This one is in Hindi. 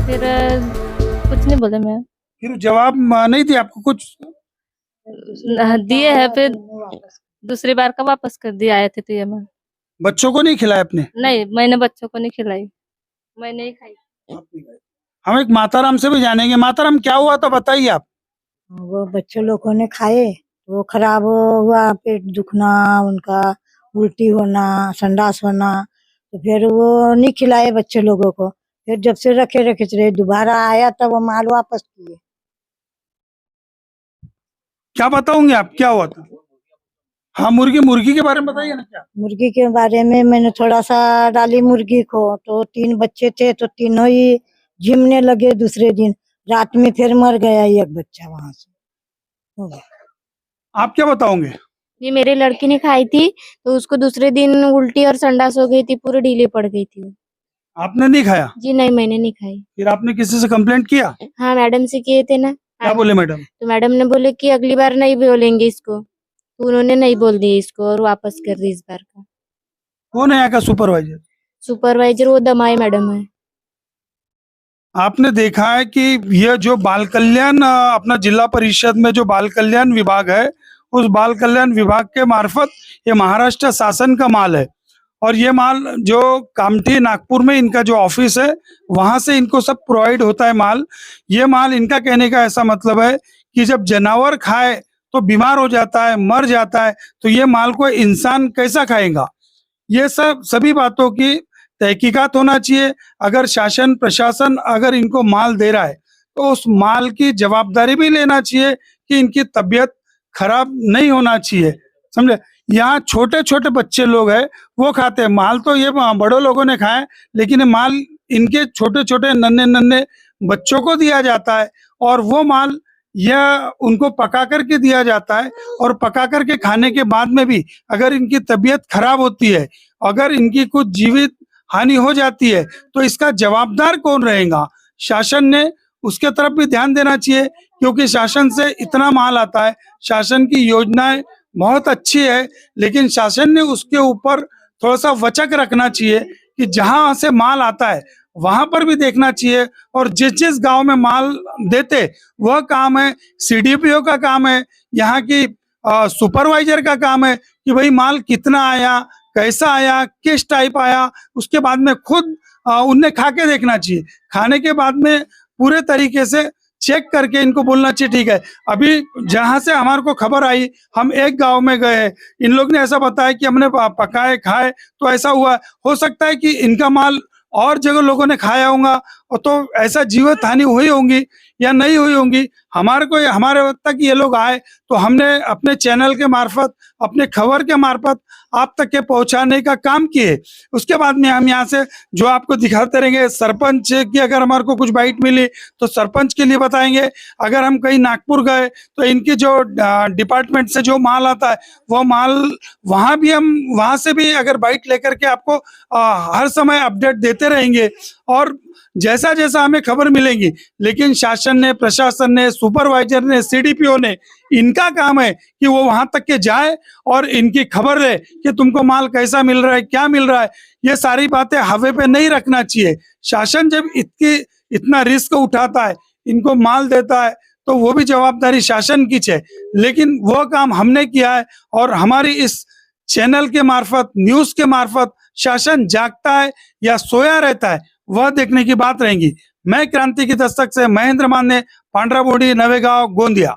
फिर कुछ नहीं बोले मैं। फिर जवाब नहीं दिया आपको कुछ? दिए है, फिर दूसरी बार का वापस कर दिया आए थे तो ये मैं। बच्चों को नहीं खिलाया आपने? नहीं, मैंने बच्चों को नहीं खिलाई, मैंने ही खाई। हम एक माताराम से भी जानेंगे। माताराम, क्या हुआ था बताइए आप। वो बच्चों लोगों ने खाए, वो खराब हुआ, पेट दुखना उनका, उल्टी होना, संडास होना, तो फिर वो नहीं खिलाए बच्चे लोगों को। फिर जब से रखे रखे रहे, दोबारा आया तब वो माल वापस किए। क्या बताओगे आप, क्या हुआ था? हाँ, मुर्गी के बारे में बताइए ना। क्या मुर्गी के बारे में मैंने थोड़ा सा डाली मुर्गी को, तो 3 बच्चे थे, तो तीनों ही झिमने लगे। दूसरे दिन रात में फिर मर गया एक बच्चा, वहां से हो गया। आप क्या बताओगे? ये मेरी लड़की ने खाई थी, तो उसको दूसरे दिन उल्टी और संडास हो गई थी, पूरी ढीली पड़ गई थी वो। आपने नहीं खाया? जी नहीं, मैंने नहीं खाई। फिर आपने किसी से कंप्लेंट किया? हाँ, मैडम से किए थे ना। क्या बोले मैडम? तो मैडम ने बोले कि अगली बार नहीं बोलेंगे इसको, तो उन्होंने नहीं बोल दिया इसको और वापस कर दी इस बार का। कौन है यहाँ का सुपरवाइजर? सुपरवाइजर वो दमाई मैडम है। आपने देखा है कि यह जो बाल कल्याण अपना जिला परिषद में जो बाल कल्याण विभाग है, उस बाल कल्याण विभाग के मार्फत ये महाराष्ट्र शासन का माल है। और ये माल जो कामठी नागपुर में इनका जो ऑफिस है, वहां से इनको सब प्रोवाइड होता है माल। ये माल, इनका कहने का ऐसा मतलब है कि जब जानवर खाए तो बीमार हो जाता है, मर जाता है, तो ये माल को इंसान कैसा खाएगा? ये सभी बातों की तहकीकात होना चाहिए। अगर शासन प्रशासन अगर इनको माल दे रहा है तो उस माल की जवाबदारी भी लेना चाहिए कि इनकी तबीयत खराब नहीं होना चाहिए, समझे? यहाँ छोटे छोटे बच्चे लोग हैं, वो खाते हैं माल। तो ये बड़ों लोगों ने खाया, लेकिन ये माल इनके छोटे छोटे नन्हे नन्हे बच्चों को दिया जाता है। और वो माल यह उनको पका करके दिया जाता है, और पका करके खाने के बाद में भी अगर इनकी तबीयत खराब होती है, अगर इनकी कुछ जीवित हानि हो जाती है, तो इसका जवाबदार कौन रहेगा? शासन ने उसके तरफ भी ध्यान देना चाहिए, क्योंकि शासन से इतना माल आता है, शासन की योजनाएं बहुत अच्छी है, लेकिन शासन ने उसके ऊपर थोड़ा सा वचक रखना चाहिए कि जहां से माल आता है वहां पर भी देखना चाहिए। और जिस जिस गांव में माल देते, वह काम है सीडीपीओ का काम है, यहाँ की सुपरवाइजर का काम है कि भाई माल कितना आया, कैसा आया, किस टाइप आया, उसके बाद में खुद उन्हें खा के देखना चाहिए। खाने के बाद में पूरे तरीके से चेक करके इनको बोलना चाहिए ठीक है। अभी जहां से हमारे को खबर आई, हम एक गांव में गए, इन लोग ने ऐसा बताया कि हमने पकाए खाए तो ऐसा हुआ। हो सकता है कि इनका माल और जगह लोगों ने खाया होगा, और तो ऐसा जीवित हानि हुई होंगी या नहीं हुई होंगी। हमारे वक्त तक ये लोग आए तो हमने अपने चैनल के मार्फत, अपने खबर के मार्फत आप तक के पहुंचाने का काम किए। उसके बाद में हम यहाँ से जो आपको दिखाते रहेंगे। सरपंच की अगर हमारे को कुछ बाइट मिली तो सरपंच के लिए बताएंगे। अगर हम कहीं नागपुर गए तो इनकी जो डिपार्टमेंट से जो माल आता है, वो माल वहाँ भी हम वहाँ से भी अगर बाइट लेकर के आपको हर समय अपडेट देते रहेंगे। और जैसा जैसा हमें खबर मिलेगी, लेकिन शासन ने, प्रशासन ने, सुपरवाइजर ने, सीडीपीओ ने, इनका काम है कि वो वहां तक के जाए और इनकी खबर ले कि तुमको माल कैसा मिल रहा है, क्या मिल रहा है। ये सारी बातें हवा पे नहीं रखना चाहिए। शासन जब इतना रिस्क उठाता है, इनको माल देता है, तो वो भी जवाबदारी शासन की है। लेकिन वो काम हमने किया है, और हमारी इस चैनल के मार्फत, न्यूज के मार्फत शासन जागता है या सोया रहता है, वह देखने की बात रहेगी। मैं क्रांति की दस्तक से महेंद्र माने, पांड्राबोड़ी, नवेगांव, गोंदिया।